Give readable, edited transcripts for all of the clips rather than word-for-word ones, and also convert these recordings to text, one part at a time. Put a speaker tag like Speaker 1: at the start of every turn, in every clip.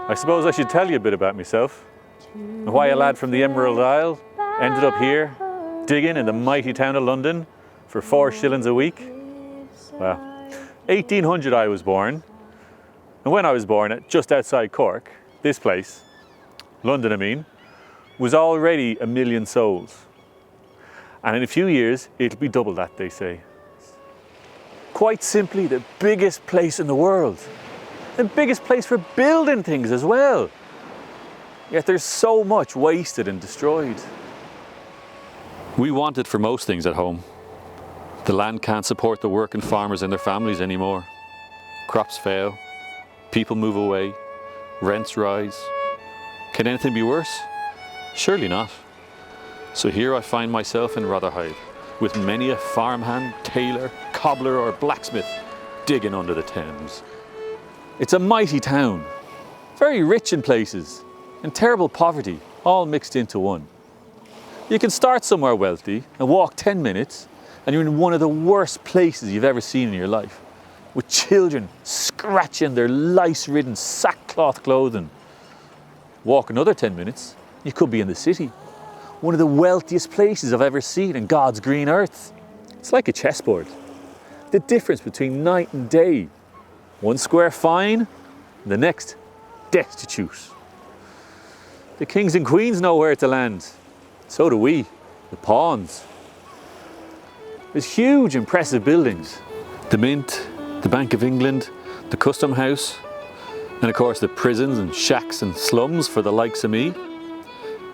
Speaker 1: I suppose I should tell you a bit about myself and why a lad from the Emerald Isle ended up here, digging in the mighty town of London for 4 shillings a week. Well, 1800 I was born, and when I was born at just outside Cork, this place, London I mean, was already 1 million souls. And in a few years, it'll be double that, they say. Quite simply the biggest place in the world. The biggest place for building things as well. Yet there's so much wasted and destroyed. We want it for most things at home. The land can't support the working farmers and their families anymore. Crops fail, people move away, rents rise. Can anything be worse? Surely not. So here I find myself in Rotherhithe, with many a farmhand, tailor, cobbler or blacksmith digging under the Thames. It's a mighty town, very rich in places, and terrible poverty, all mixed into one. You can start somewhere wealthy and walk 10 minutes, and you're in one of the worst places you've ever seen in your life, with children scratching their lice-ridden sackcloth clothing. Walk another 10 minutes, you could be in the city, one of the wealthiest places I've ever seen in God's green earth. It's like a chessboard. The difference between night and day. One square fine, the next destitute. The kings and queens know where to land. So do we, the pawns. There's huge, impressive buildings. The Mint, the Bank of England, the Custom House, and of course the prisons and shacks and slums for the likes of me.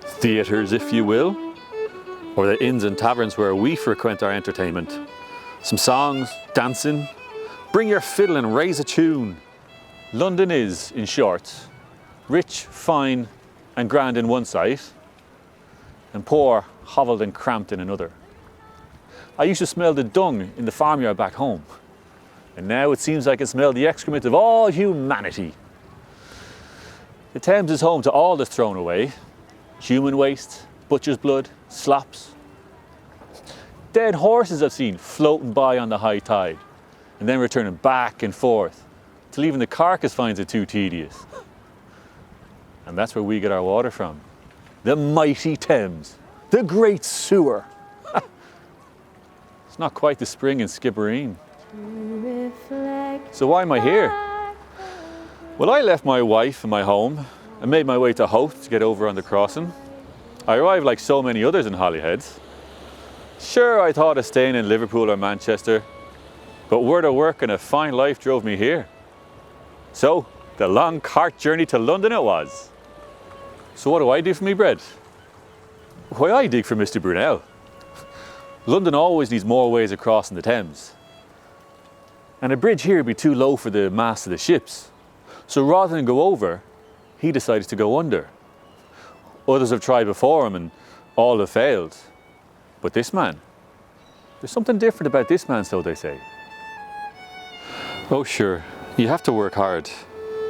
Speaker 1: Theatres, if you will, or the inns and taverns where we frequent our entertainment. Some songs, dancing. Bring your fiddle and raise a tune. London is, in short, rich, fine and grand in one side, and poor, hovelled and cramped in another. I used to smell the dung in the farmyard back home, and now it seems I can smell the excrement of all humanity. The Thames is home to all that's thrown away. Human waste, butcher's blood, slops. Dead horses I've seen floating by on the high tide, and then returning back and forth, till even the carcass finds it too tedious. And that's where we get our water from. The mighty Thames, the great sewer. It's not quite the spring in Skibbereen. So why am I here? Well, I left my wife and my home and made my way to Howth to get over on the crossing. I arrived like so many others in Holyhead. Sure, I thought of staying in Liverpool or Manchester, but word of work and a fine life drove me here. So, the long cart journey to London it was. So what do I do for me bread? Why, I dig for Mr. Brunel. London always needs more ways of crossing the Thames. And a bridge here would be too low for the mast of the ships. So rather than go over, he decided to go under. Others have tried before him and all have failed. But this man, there's something different about this man, so they say. Oh sure, you have to work hard,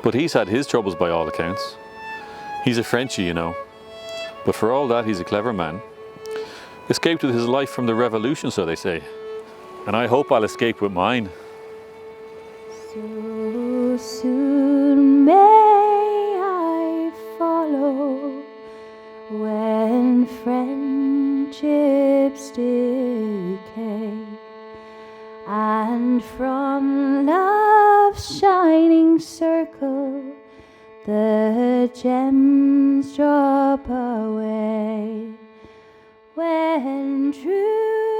Speaker 1: but he's had his troubles by all accounts. He's a Frenchie, you know, but for all that he's a clever man. Escaped with his life from the revolution, so they say, and I hope I'll escape with mine.
Speaker 2: So soon may I follow when friendships decay, and from love's shining circle the gems drop away, when true